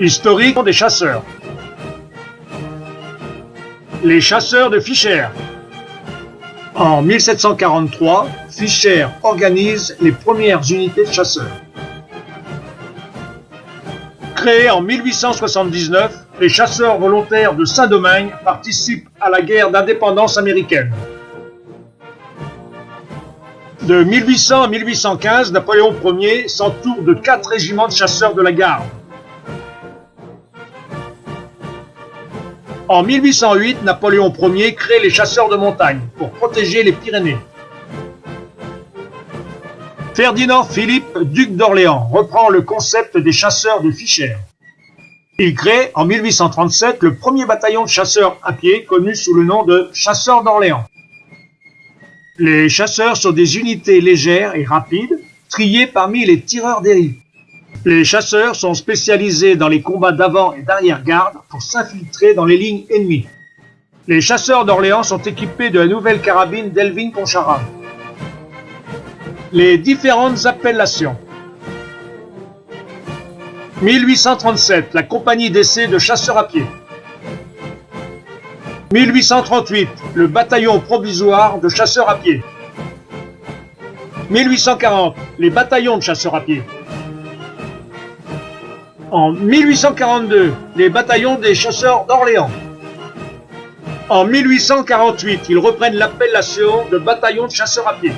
Historique des chasseurs. Les chasseurs de Fischer. En 1743, Fischer organise les premières unités de chasseurs. Créés en 1879, les chasseurs volontaires de Saint-Domingue participent à la guerre d'indépendance américaine. De 1800 à 1815, Napoléon Ier s'entoure de 4 régiments de chasseurs de la garde. En 1808, Napoléon Ier crée les chasseurs de montagne pour protéger les Pyrénées. Ferdinand Philippe, duc d'Orléans, reprend le concept des chasseurs de Fischer. Il crée en 1837 le premier bataillon de chasseurs à pied connu sous le nom de chasseurs d'Orléans. Les chasseurs sont des unités légères et rapides, triées parmi les tireurs d'élite. Les chasseurs sont spécialisés dans les combats d'avant et d'arrière-garde pour s'infiltrer dans les lignes ennemies. Les chasseurs d'Orléans sont équipés de la nouvelle carabine d'Elvin-Pontcharrat. Les différentes appellations. 1837, la compagnie d'essai de chasseurs à pied. 1838, le bataillon provisoire de chasseurs à pied. 1840, les bataillons de chasseurs à pied. En 1842, les bataillons des chasseurs d'Orléans. En 1848, ils reprennent l'appellation de bataillon de chasseurs à pied.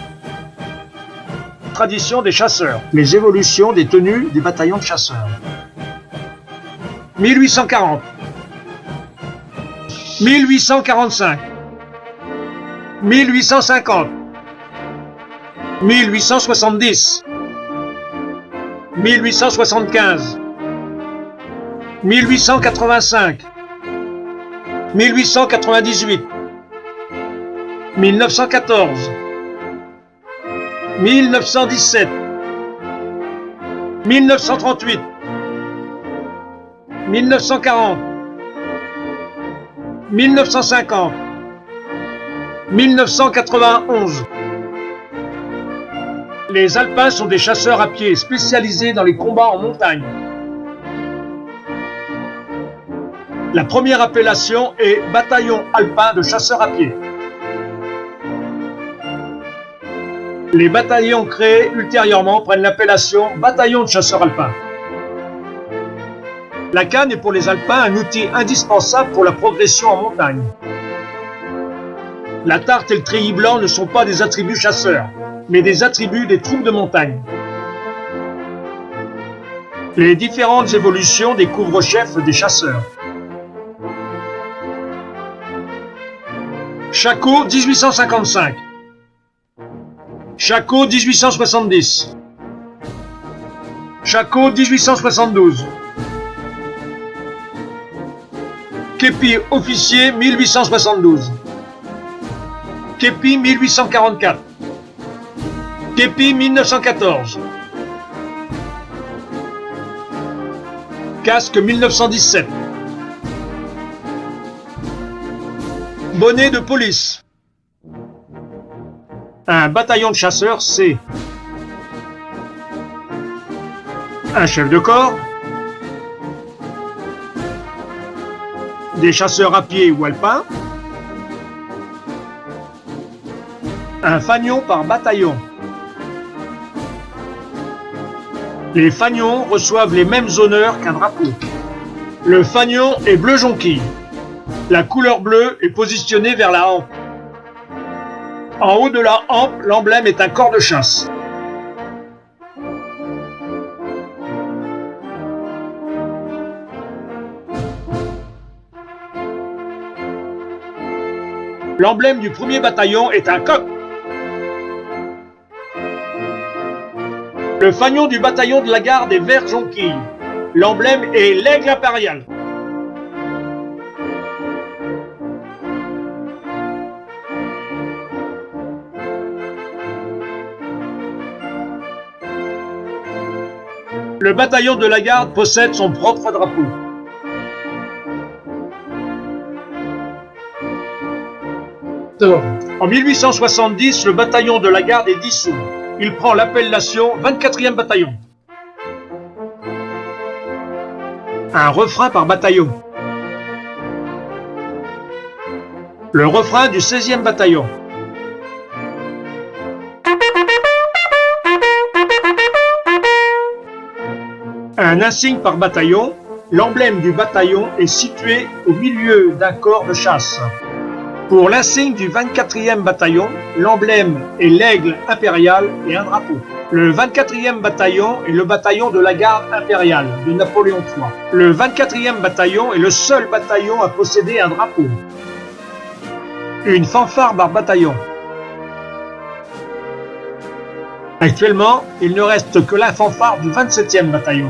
Tradition des chasseurs. Les évolutions des tenues des bataillons de chasseurs. 1840. 1845. 1850. 1870. 1875. 1885. 1898. 1914. 1917. 1938. 1940. 1950. 1991. Les Alpins sont des chasseurs à pied spécialisés dans les combats en montagne. La première appellation est bataillon alpin de chasseurs à pied. Les bataillons créés ultérieurement prennent l'appellation bataillon de chasseurs alpins. La canne est pour les Alpins un outil indispensable pour la progression en montagne. La tarte et le treillis blanc ne sont pas des attributs chasseurs, mais des attributs des troupes de montagne. Les différentes évolutions des couvre-chefs des chasseurs. Chacot 1855. Chacot 1870. Chacot 1872. Képi officier 1872. Képi 1844. Képi 1914. Casque 1917. Bonnet de police. Un bataillon de chasseurs, c'est un chef de corps, des chasseurs à pied ou alpins, un fanion par bataillon. Les fanions reçoivent les mêmes honneurs qu'un drapeau. Le fanion est bleu jonquille. La couleur bleue est positionnée vers la hampe. En haut de la hampe, l'emblème est un cor de chasse. L'emblème du premier bataillon est un coq. Le fanion du bataillon de la garde est vert jonquille. L'emblème est l'aigle impérial. Le bataillon de la garde possède son propre drapeau. En 1870, le bataillon de la garde est dissous. Il prend l'appellation 24e bataillon. Un refrain par bataillon. Le refrain du 16e bataillon. Un insigne par bataillon. L'emblème du bataillon est situé au milieu d'un corps de chasse. Pour l'insigne du 24e bataillon, l'emblème est l'aigle impérial et un drapeau. Le 24e bataillon est le bataillon de la garde impériale de Napoléon III. Le 24e bataillon est le seul bataillon à posséder un drapeau. Une fanfare par bataillon. Actuellement, il ne reste que la fanfare du 27e bataillon.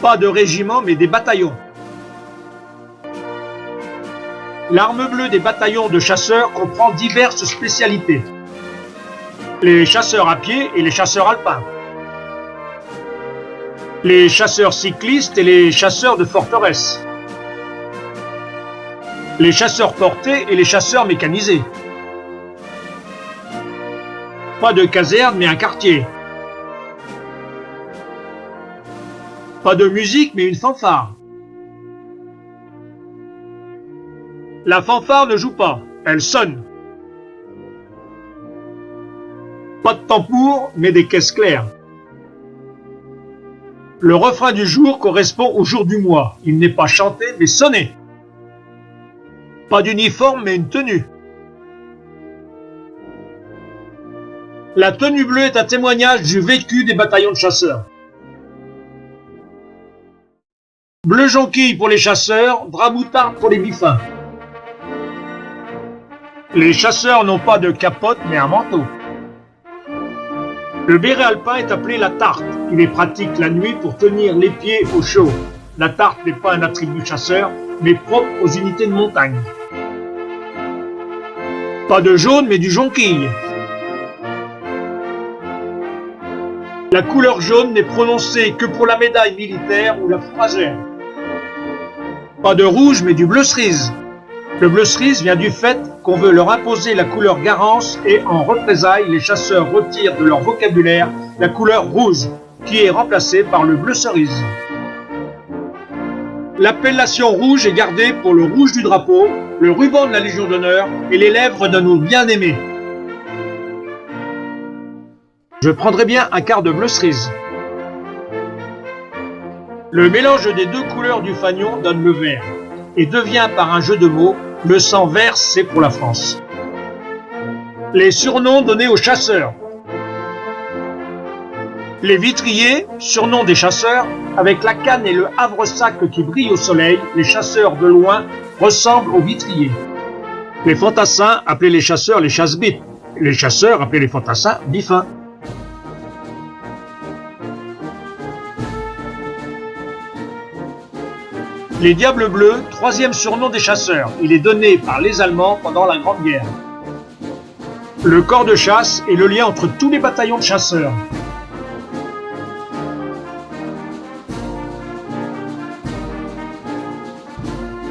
Pas de régiment, mais des bataillons. L'arme bleue des bataillons de chasseurs comprend diverses spécialités. Les chasseurs à pied et les chasseurs alpins. Les chasseurs cyclistes et les chasseurs de forteresse. Les chasseurs portés et les chasseurs mécanisés. Pas de caserne, mais un quartier. Pas de musique, mais une fanfare. La fanfare ne joue pas, elle sonne. Pas de tambour, mais des caisses claires. Le refrain du jour correspond au jour du mois. Il n'est pas chanté, mais sonné. Pas d'uniforme, mais une tenue. La tenue bleue est un témoignage du vécu des bataillons de chasseurs. Bleu jonquille pour les chasseurs, drap moutarde pour les biffins. Les chasseurs n'ont pas de capote, mais un manteau. Le béret alpin est appelé la tarte. Il est pratique la nuit pour tenir les pieds au chaud. La tarte n'est pas un attribut chasseur, mais propre aux unités de montagne. Pas de jaune, mais du jonquille. La couleur jaune n'est prononcée que pour la médaille militaire ou la fourragère. Pas de rouge, mais du bleu cerise. Le bleu cerise vient du fait qu'on veut leur imposer la couleur garance et en représailles, les chasseurs retirent de leur vocabulaire la couleur rouge, qui est remplacée par le bleu cerise. L'appellation rouge est gardée pour le rouge du drapeau, le ruban de la Légion d'honneur et les lèvres de nos bien-aimés. Je prendrais bien un quart de bleu cerise. Le mélange des deux couleurs du fanion donne le vert et devient par un jeu de mots le sang vert, c'est pour la France. Les surnoms donnés aux chasseurs. Les vitriers, surnom des chasseurs, avec la canne et le havresac qui brillent au soleil, les chasseurs de loin ressemblent aux vitriers. Les fantassins, appelés les chasseurs les chasse-bites. Les chasseurs, appelés les fantassins, biffins. Les Diables Bleus, troisième surnom des chasseurs. Il est donné par les Allemands pendant la Grande Guerre. Le corps de chasse est le lien entre tous les bataillons de chasseurs.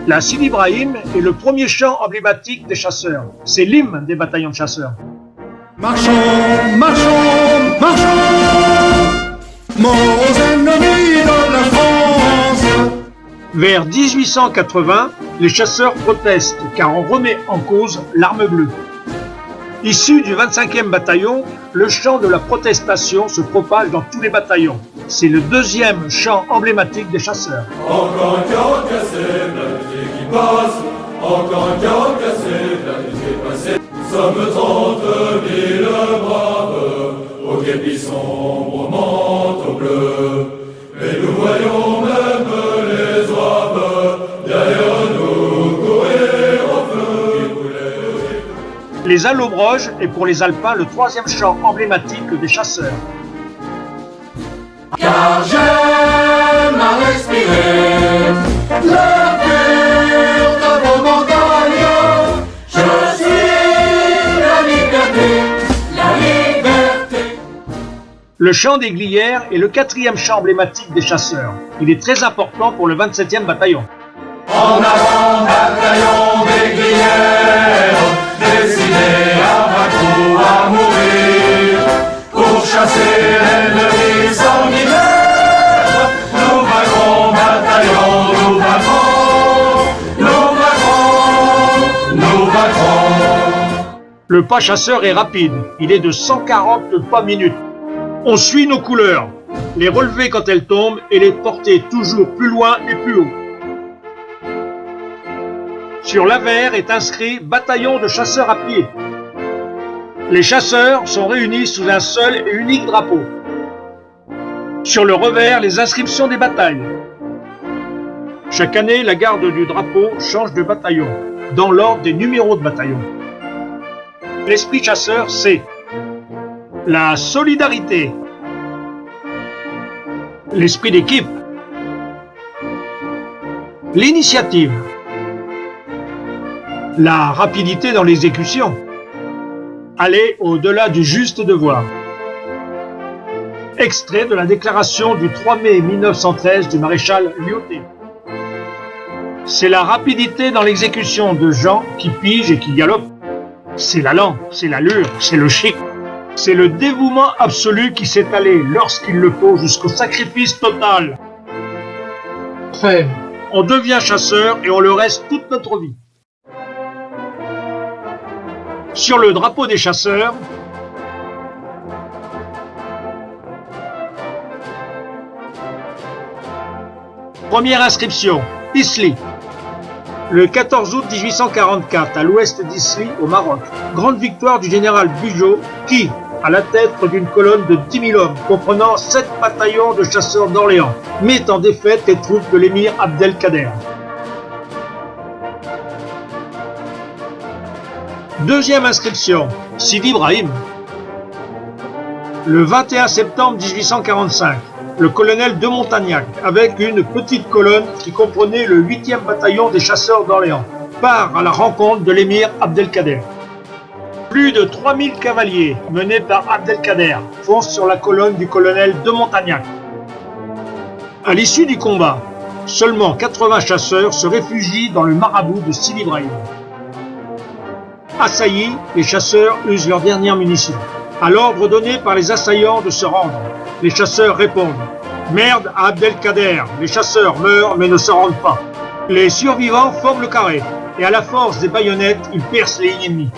La Sidi Ibrahim est le premier chant emblématique des chasseurs. C'est l'hymne des bataillons de chasseurs. Marchons, marchons, marchons, morts aux ennemis de la France. Vers 1880, les chasseurs protestent car on remet en cause l'arme bleue. Issu du 25e bataillon, le chant de la protestation se propage dans tous les bataillons. C'est le deuxième chant emblématique des chasseurs. Encore un cœur cassé, la musique qui passe. Encore un cœur cassé, la musique passée. Nous sommes 30 000 braves, au képi sombre, au manteau bleu. Et nous voyons même les oies derrière nous courir au feu. Les allobroges est pour les Alpins le troisième chant emblématique des chasseurs. Car j'aime à respirer l'air pur de vos montagnes. Je suis la liberté, la liberté. Le chant des glières est le quatrième chant emblématique des chasseurs. Il est très important pour le 27e bataillon. En avant, bataillon des glières, décidé à à mourir pour chasser l'ennemi sanguinaire. Nous vaincrons, bataillon, nous vaincrons, nous vaincrons, nous vaincrons. Le pas chasseur est rapide, il est de 140 pas minutes. On suit nos couleurs, les relever quand elles tombent et les porter toujours plus loin et plus haut. Sur l'avers est inscrit bataillon de chasseurs à pied. Les chasseurs sont réunis sous un seul et unique drapeau. Sur le revers, les inscriptions des batailles. Chaque année, la garde du drapeau change de bataillon, dans l'ordre des numéros de bataillon. L'esprit chasseur, c'est la solidarité, l'esprit d'équipe, l'initiative, la rapidité dans l'exécution, aller au-delà du juste devoir. Extrait de la déclaration du 3 mai 1913 du maréchal Lyautey. C'est la rapidité dans l'exécution de gens qui pigent et qui galopent. C'est l'allant, c'est l'allure, c'est le chic. C'est le dévouement absolu qui s'est allé, lorsqu'il le faut, jusqu'au sacrifice total. Fait. On devient chasseur et on le reste toute notre vie. Sur le drapeau des chasseurs, première inscription, Isly. Le 14 août 1844, à l'ouest d'Isly, au Maroc. Grande victoire du général Bugeaud qui, à la tête d'une colonne de 10 000 hommes, comprenant 7 bataillons de chasseurs d'Orléans, met en défaite les troupes de l'émir Abdelkader. Deuxième inscription, Sidi Ibrahim. Le 21 septembre 1845, le colonel de Montagnac, avec une petite colonne qui comprenait le 8e bataillon des chasseurs d'Orléans, part à la rencontre de l'émir Abdelkader. Plus de 3000 cavaliers, menés par Abdelkader, foncent sur la colonne du colonel de Montagnac. À l'issue du combat, seulement 80 chasseurs se réfugient dans le marabout de Sidi Ibrahim. Assaillis, les chasseurs usent leurs dernières munitions. À l'ordre donné par les assaillants de se rendre, les chasseurs répondent « Merde à Abdelkader, les chasseurs meurent mais ne se rendent pas ». Les survivants forment le carré et à la force des baïonnettes, ils percent les lignes ennemies.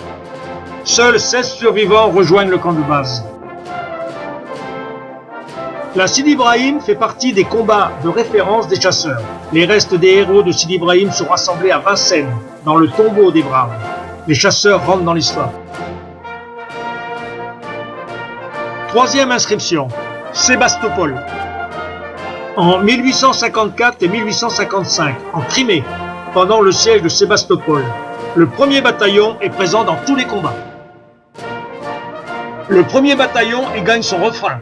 Seuls 16 survivants rejoignent le camp de base. La Sidi Ibrahim fait partie des combats de référence des chasseurs. Les restes des héros de Sidi Ibrahim sont rassemblés à Vincennes, dans le tombeau des Braves. Les chasseurs rentrent dans l'histoire. Troisième inscription, Sébastopol. En 1854 et 1855, en Crimée, pendant le siège de Sébastopol, le 1er bataillon est présent dans tous les combats. Le 1er bataillon y gagne son refrain.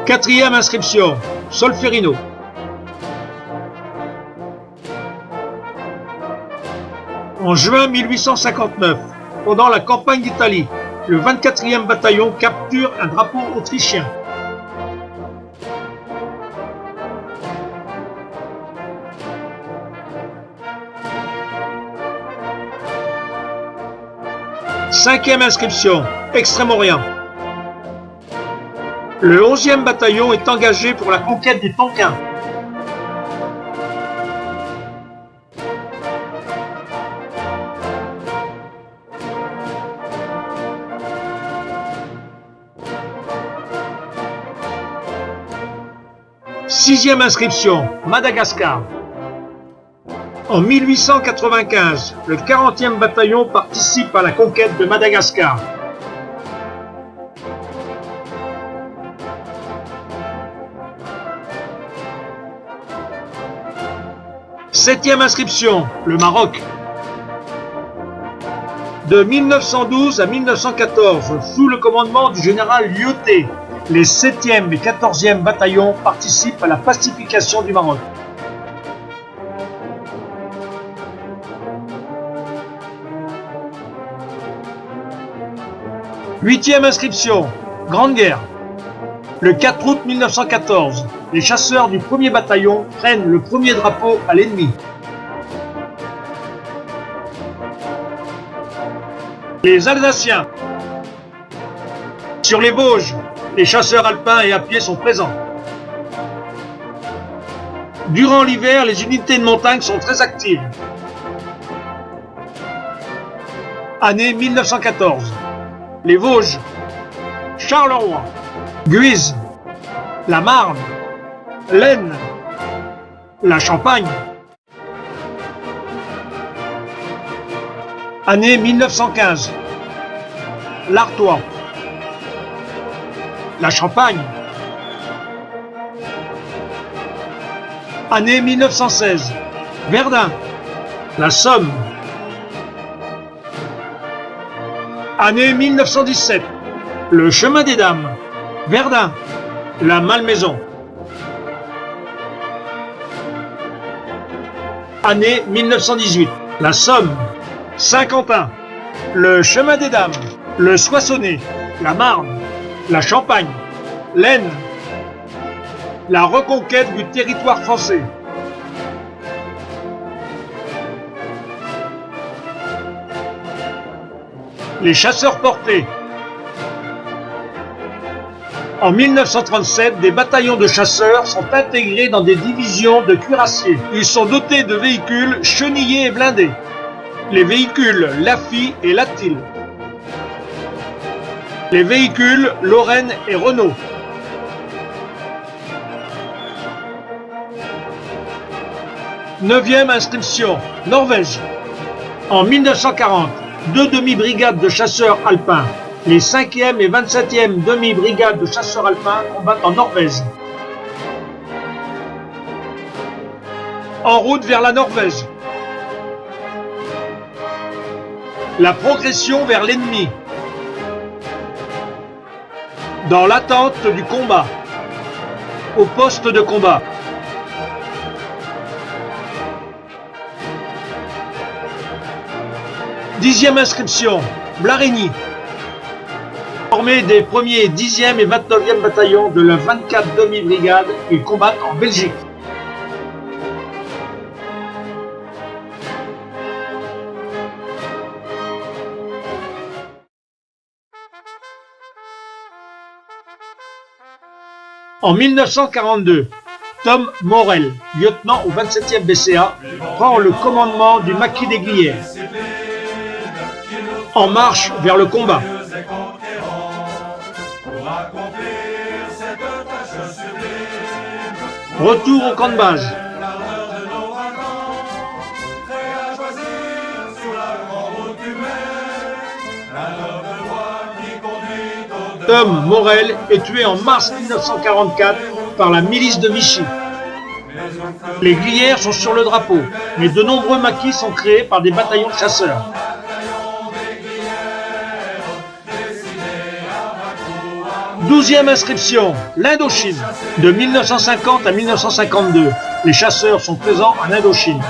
Quatrième inscription, Solferino. En juin 1859, pendant la campagne d'Italie, le 24e bataillon capture un drapeau autrichien. Cinquième inscription, Extrême-Orient. Le 11e bataillon est engagé pour la conquête du Tonkin. Sixième inscription, Madagascar. En 1895, le 40e bataillon participe à la conquête de Madagascar. Septième inscription, le Maroc. De 1912 à 1914, sous le commandement du général Lyautey, les 7e et 14e bataillons participent à la pacification du Maroc. Huitième inscription, Grande Guerre. Le 4 août 1914, les chasseurs du 1er bataillon prennent le premier drapeau à l'ennemi. Les Alsaciens. Sur les Vosges, les chasseurs alpins et à pied sont présents. Durant l'hiver, les unités de montagne sont très actives. Année 1914. Les Vosges, Charleroi, Guise, la Marne, l'Aisne, la Champagne. Année 1915. L'Artois, la Champagne. Année 1916. Verdun, la Somme. Année 1917. Le chemin des Dames, Verdun, la Malmaison. Année 1918. La Somme, Saint-Quentin, le chemin des Dames, le Soissonnais, la Marne, la Champagne, l'Aisne, la reconquête du territoire français. Les chasseurs portés. En 1937, des bataillons de chasseurs sont intégrés dans des divisions de cuirassiers. Ils sont dotés de véhicules chenillés et blindés. Les véhicules Laffy et Latil. Les véhicules Lorraine et Renault. Neuvième inscription, Norvège. En 1940, 2 demi-brigades de chasseurs alpins, les 5e et 27e demi-brigades de chasseurs alpins combattent en Norvège. En route vers la Norvège. La progression vers l'ennemi. Dans l'attente du combat. Au poste de combat. Dixième inscription, Blarigny. Formé des 1er, 10e et 29e bataillons de la 24 demi-brigade, ils combattent en Belgique. En 1942, Tom Morel, lieutenant au 27e BCA, prend le commandement du maquis des Glières. En marche vers le combat. Retour au camp de base. Tom Morel est tué en mars 1944 par la milice de Vichy. Les Glières sont sur le drapeau, mais de nombreux maquis sont créés par des bataillons de chasseurs. 12e inscription, l'Indochine. De 1950 à 1952, les chasseurs sont présents en Indochine.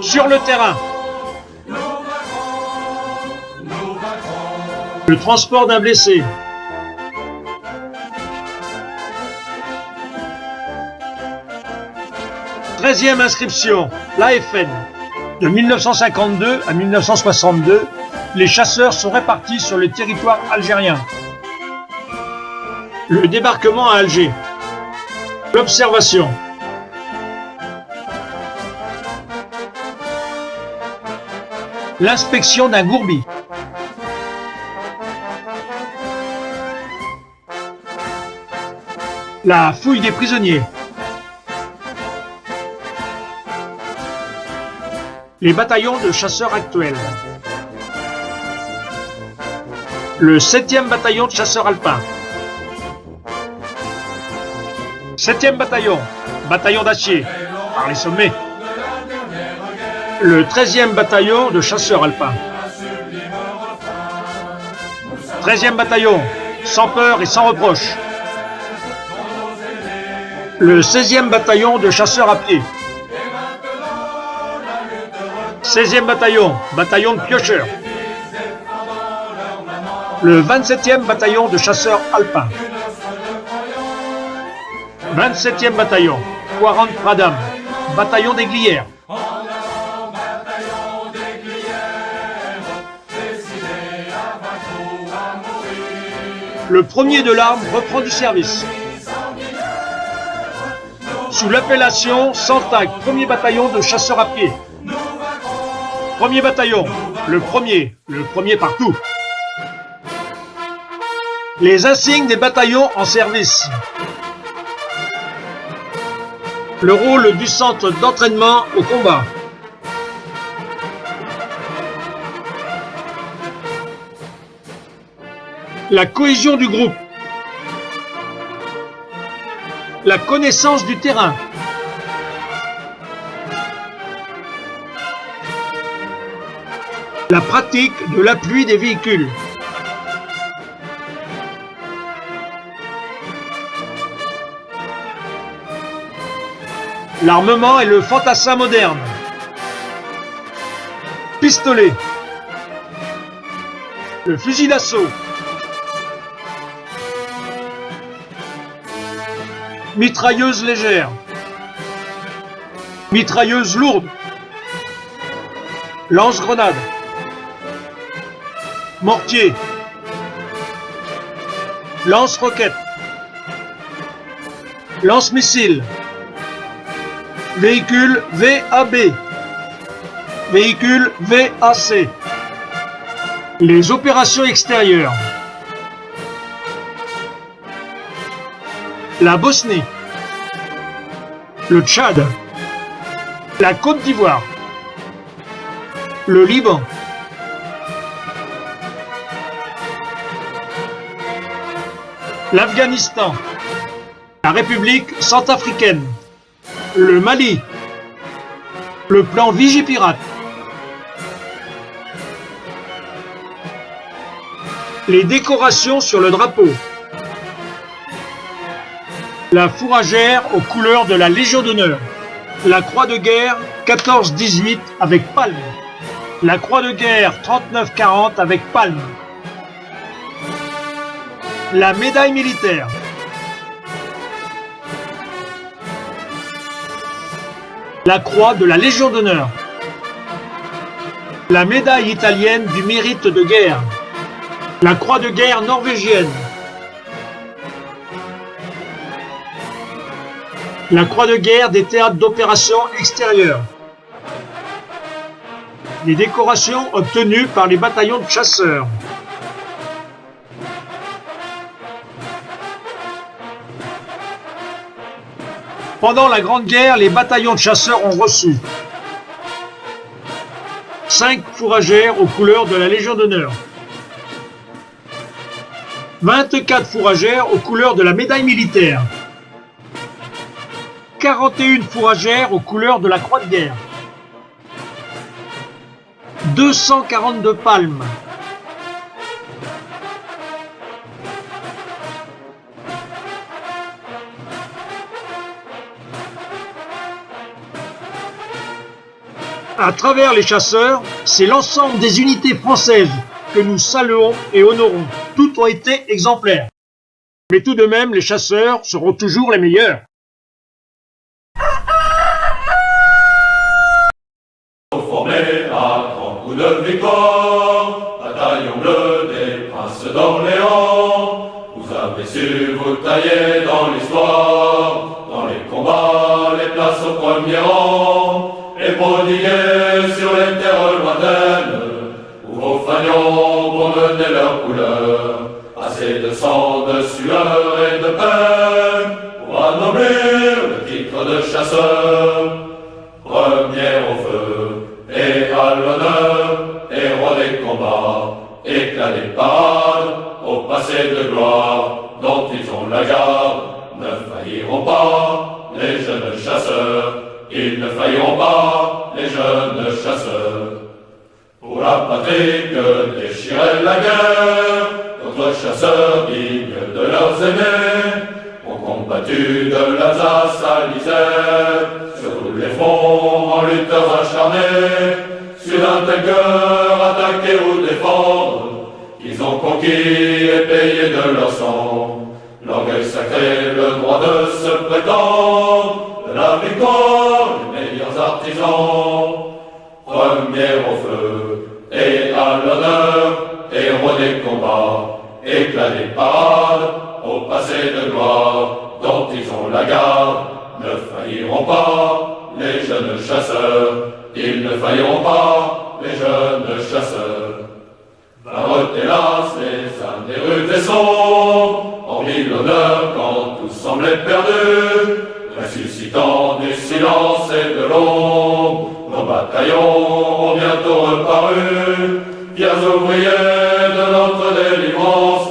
Sur le terrain, le transport d'un blessé. Treizième inscription, l'AFN. De 1952 à 1962, les chasseurs sont répartis sur le territoire algérien. Le débarquement à Alger. L'observation. L'inspection d'un gourbi. La fouille des prisonniers. Les bataillons de chasseurs actuels. Le 7e bataillon de chasseurs alpins. 7e bataillon, bataillon d'acier, par les sommets. Le 13e bataillon de chasseurs alpins. 13e bataillon, sans peur et sans reproche. Le 16e bataillon de chasseurs à pied. 16e bataillon, bataillon de piocheurs. Le 27e bataillon de chasseurs alpins. 27e bataillon, Quarante-Pradam, bataillon des Glières. Le premier de l'arme reprend du service. Sous l'appellation Santac, premier bataillon de chasseurs à pied. Premier bataillon, le premier partout. Les insignes des bataillons en service. Le rôle du centre d'entraînement au combat. La cohésion du groupe. La connaissance du terrain. La pratique de l'appui des véhicules. L'armement et le fantassin moderne. Pistolet. Le fusil d'assaut. Mitrailleuse légère. Mitrailleuse lourde. Lance-grenade. Mortier. Lance-roquette. Lance-missile. Véhicule VAB. Véhicule VAC. Les opérations extérieures. La Bosnie. Le Tchad. La Côte d'Ivoire. Le Liban. L'Afghanistan. La République centrafricaine. Le Mali. Le plan Vigipirate. Les décorations sur le drapeau. La fourragère aux couleurs de la Légion d'honneur. La croix de guerre 14-18 avec palme. La croix de guerre 39-40 avec palme. La médaille militaire. La croix de la Légion d'honneur. La médaille italienne du mérite de guerre. La croix de guerre norvégienne. La croix de guerre des théâtres d'opérations extérieures. Les décorations obtenues par les bataillons de chasseurs. Pendant la Grande Guerre, les bataillons de chasseurs ont reçu 5 fourragères aux couleurs de la Légion d'honneur, 24 fourragères aux couleurs de la médaille militaire, 41 fourragères aux couleurs de la croix de guerre, 242 palmes, à travers les chasseurs, c'est l'ensemble des unités françaises que nous saluons et honorons. Toutes ont été exemplaires. Mais tout de même, les chasseurs seront toujours les meilleurs. Formés à grands coups de victoire, bataillon bleu des princes d'Orléans, vous avez su vous tailler dans l'histoire, dans les combats, les places au premier rang, et prodiguer sur les terres lointaines, où vos fagnons vont mener leurs couleurs, assez de sang, de sueur et de peine, pour anoblir le titre de chasseur. Premier au feu et à l'honneur, héros des combats, éclat des parades, au passé de gloire, dont ils ont la garde, ne failliront pas les jeunes chasseurs, ils ne failliront pas les jeunes chasseurs. Pour la patrie que déchirait la guerre, d'autres chasseurs dignes de leurs aînés ont combattu de l'Alsace à l'Isère, sur tous les fronts en lutteurs acharnés, sur un tel cœur attaquer ou défendre, qu'ils ont conquis et payé de leur sang, l'orgueil sacré, le droit de se prétendre. l'honneur, héros des combats, éclat des parades, au passé de gloire, dont ils ont la garde, ne failliront pas les jeunes chasseurs, ils ne failliront pas les jeunes chasseurs. Varot, hélas, les âmes des rues des sombres, ont mis l'honneur quand tout semblait perdu, ressuscitant du silence et de l'ombre, nos bataillons ont bientôt reparu, fiers ouvriers de notre délivrance,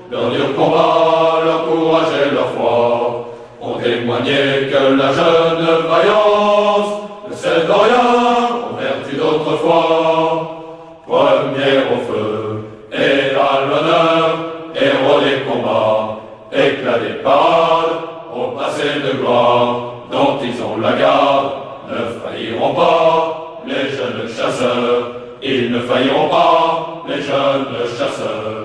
leur dur combat, leur courage et leur foi, ont témoigné que la jeune vaillance ne cède rien aux vertus d'autrefois. Premier au feu, et à l'honneur, héros des combats, éclat des parades, au passé de gloire, dont ils ont la garde, ne failliront pas les jeunes chasseurs, ils ne failliront pas les jeunes chasseurs.